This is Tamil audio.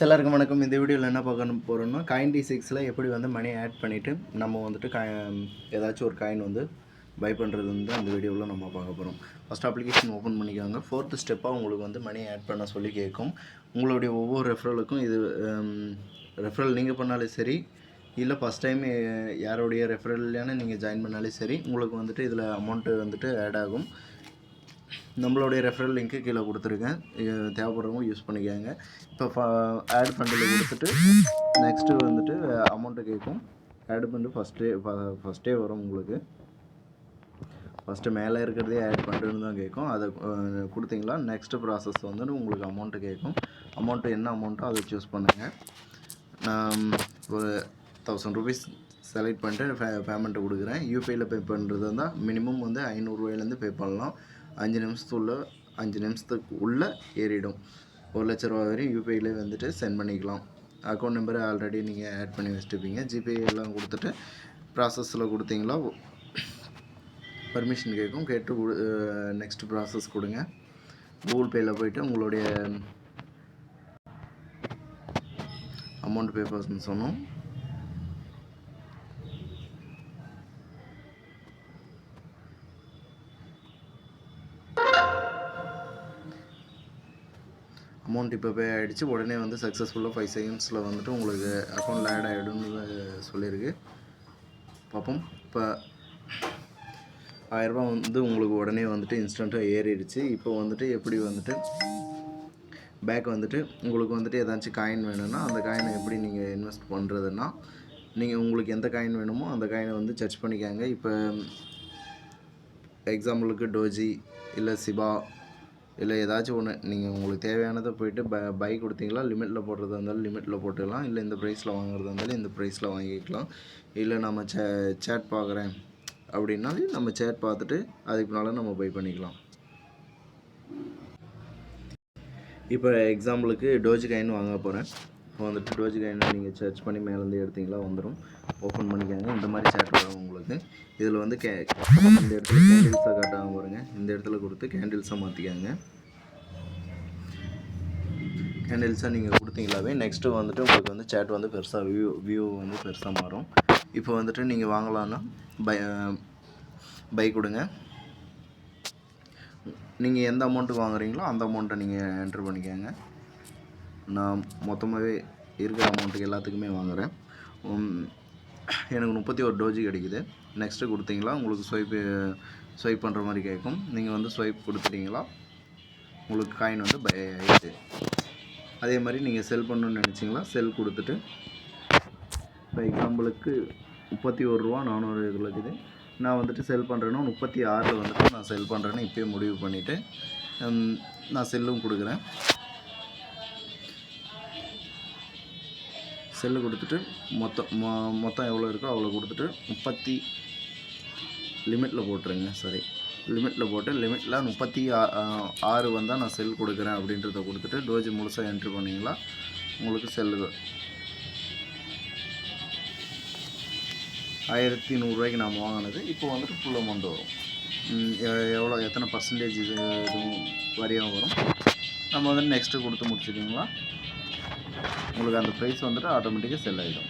எல்லாருக்கும் வணக்கம். இந்த வீடியோவில் என்ன பார்க்க போகிறோம்னா காயின் D6ல் எப்படி வந்து மணி ஆட் பண்ணிவிட்டு நம்ம வந்துட்டு ஏதாச்சும் ஒரு காயின் வந்து பை பண்ணுறது வந்து அந்த வீடியோவில் நம்ம பார்க்க போகிறோம். ஃபஸ்ட் அப்ளிகேஷன் ஓப்பன் பண்ணிக்கோங்க. 4th ஸ்டெப்பாக உங்களுக்கு வந்து மணி ஆட் பண்ண சொல்லி கேட்கும். உங்களுடைய ஒவ்வொரு ரெஃபரலுக்கும் இது ரெஃபரல் நீங்கள் பண்ணாலும் சரி, இல்லை ஃபஸ்ட் டைம் யாருடைய ரெஃபரல்லையான நீங்கள் ஜாயின் பண்ணாலும் சரி, உங்களுக்கு வந்துட்டு இதில் அமௌண்ட்டு வந்துட்டு ஆட் ஆகும். நம்மளுடைய ரெஃபரல் லிங்க்கு கீழே கொடுத்துருக்கேன், தேவைப்படுறவங்க யூஸ் பண்ணிக்கோங்க. இப்போ ஆட் ஃபண்டில் கொடுத்துட்டு நெக்ஸ்ட்டு வந்துட்டு அமௌண்ட்டு கேட்கும். ஆட் பண்ணிட்டு ஃபஸ்ட்டே வரும் உங்களுக்கு. ஃபஸ்ட்டு மேலே இருக்கிறதே ஆட் பண்ணுறதுன்னு தான் கேட்கும். அதை கொடுத்தீங்களா நெக்ஸ்ட்டு ப்ராசஸ் வந்துட்டு உங்களுக்கு அமௌண்ட்டு கேட்கும். அமௌண்ட்டு என்ன அமௌண்ட்டோ அதை சூஸ் பண்ணுங்கள். நான் ஒரு 1000 ரூபீஸ் செலக்ட் பண்ணிட்டு பேமெண்ட்டை கொடுக்குறேன். யூபிஐயில் பே பண்ணுறது இருந்தால் மினிமம் வந்து 500 ரூபாயிலேருந்து பே பண்ணலாம். 5 நிமிஷத்துக்கு உள்ளே ஏறிடும். 1 லட்ச ரூபா வரையும் யூபிஐயில் வந்துட்டு சென்ட் பண்ணிக்கலாம். அக்கௌண்ட் நம்பர் ஆல்ரெடி நீங்கள் ஆட் பண்ணி வச்சுட்டுப்பீங்க. ஜிபே எல்லாம் கொடுத்துட்டு ப்ராசஸில் கொடுத்தீங்களா பர்மிஷன் கேட்கும். கேட்டு நெக்ஸ்ட் ப்ராசஸ் கொடுங்க. கூகுள் பேயில் போய்ட்டு உங்களுடைய அமௌண்ட் பே பண்ண சொன்னோம். அமௌண்ட் இப்போ பே ஆகிடுச்சு. உடனே வந்து சக்ஸஸ்ஃபுல்லாக 5 செகண்ட்ஸில் வந்துட்டு உங்களுக்கு அக்கௌண்ட்டில் ஆட் ஆகிடும்னு சொல்லியிருக்கு. பார்ப்போம். இப்போ 1000 ரூபா வந்து உங்களுக்கு உடனே வந்துட்டு இன்ஸ்டண்ட்டாக ஏறிடுச்சு. இப்போ வந்துட்டு எப்படி வந்துட்டு பேக் வந்துட்டு உங்களுக்கு வந்துட்டு ஏதாச்சும் காயின் வேணும்னா அந்த காயினை எப்படி நீங்கள் இன்வெஸ்ட் பண்ணுறதுன்னா, நீங்கள் உங்களுக்கு எந்த காயின் வேணுமோ அந்த காயினை வந்து சர்ச் பண்ணிக்காங்க. இப்போ எக்ஸாம்பிளுக்கு டோஜி இல்லை சிபா இல்லை ஏதாச்சும் ஒன்று நீங்கள் உங்களுக்கு தேவையானதை போய்ட்டு பை கொடுத்தீங்களா, லிமிட்டில் போடுறதா இருந்தாலும் லிமிட்டில் போட்டுக்கலாம். இல்லை இந்த ப்ரைஸில் வாங்குறதா இருந்தாலும் இந்த ப்ரைஸில் வாங்கிக்கலாம். இல்லை நம்ம சேட் பார்க்குறேன் அப்படின்னாலும் நம்ம சேட் பார்த்துட்டு அதுக்கு மேலே நம்ம பை பண்ணிக்கலாம். இப்போ எக்ஸாம்பிளுக்கு டோஜி காயின் வாங்க போகிறேன். இப்போ வந்துட்டு டோஜி காயினை நீங்கள் சர்ச் பண்ணி மேலேருந்து எடுத்தீங்களா வந்துடும். ஓப்பன் பண்ணிக்காங்க. இந்த மாதிரி சேட் வரும் உங்களுக்கு. இதில் வந்து இந்த இடத்துல கேண்டில்ஸாக காட்டாமல் பாருங்க. இந்த இடத்துல கொடுத்து கேண்டில்ஸாக மாற்றிக்காங்க. கேண்டில்ஸாக நீங்கள் கொடுத்தீங்களாவே நெக்ஸ்ட்டு வந்துட்டு உங்களுக்கு வந்து சேட் வந்து பெருசாக வியூ வந்து பெருசாக மாறும். இப்போ வந்துட்டு நீங்கள் வாங்கலான்னா பை கொடுங்க. நீங்கள் எந்த அமௌண்ட்டுக்கு வாங்குறீங்களோ அந்த அமௌண்ட்டை நீங்கள் என்ட்ரு பண்ணிக்கோங்க. நான் மொத்தமாகவே இருக்கிற அமௌண்ட்டுக்கு எல்லாத்துக்குமே வாங்குகிறேன். எனக்கு 31 டோஜி கிடைக்குது. நெக்ஸ்ட்டு கொடுத்தீங்களா உங்களுக்கு ஸ்வைப் பண்ணுற மாதிரி கேட்கும். நீங்கள் வந்து ஸ்வைப் கொடுத்துட்டீங்களா உங்களுக்கு காயின் வந்து பை ஆகிடுது. அதே மாதிரி நீங்கள் செல் பண்ணணுன்னு நினச்சிங்களா செல் கொடுத்துட்டு, இப்போ எக்ஸாம்பிளுக்கு 31 ரூபா 400 இதில் இருக்குது. நான் வந்துட்டு செல் பண்ணுறேன்னா 36 வந்துட்டு நான் செல் பண்ணுறேன்னு இப்போயே முடிவு பண்ணிவிட்டு நான் செல்லும் கொடுக்குறேன். செல்லு கொடுத்துட்டு மொத்தம் எவ்வளோ இருக்கோ அவ்வளோ கொடுத்துட்டு 30 லிமிட்டில் போட்டுருங்க. சரி, லிமிட்டில் போட்டு லிமிட்டில் 36 வந்தால் நான் செல் கொடுக்குறேன் அப்படின்றத கொடுத்துட்டு டோஜி முழுசாக என்ட்ரு பண்ணிங்களா உங்களுக்கு செல்லு 1100 ரூபாய்க்கு நாம் வாங்கினது இப்போ வந்துட்டு ஃபுல் அமௌண்ட் வரும். எவ்வளோ எத்தனை பர்சன்டேஜ் இதுவும் வரியாக வரும். நம்ம வந்துட்டு நெக்ஸ்ட்டு கொடுத்து முடிச்சுட்டிங்களா உங்களுக்கு அந்த ப்ரைஸ் வந்துட்டு ஆட்டோமேட்டிக்காக செல் ஆகிடும்.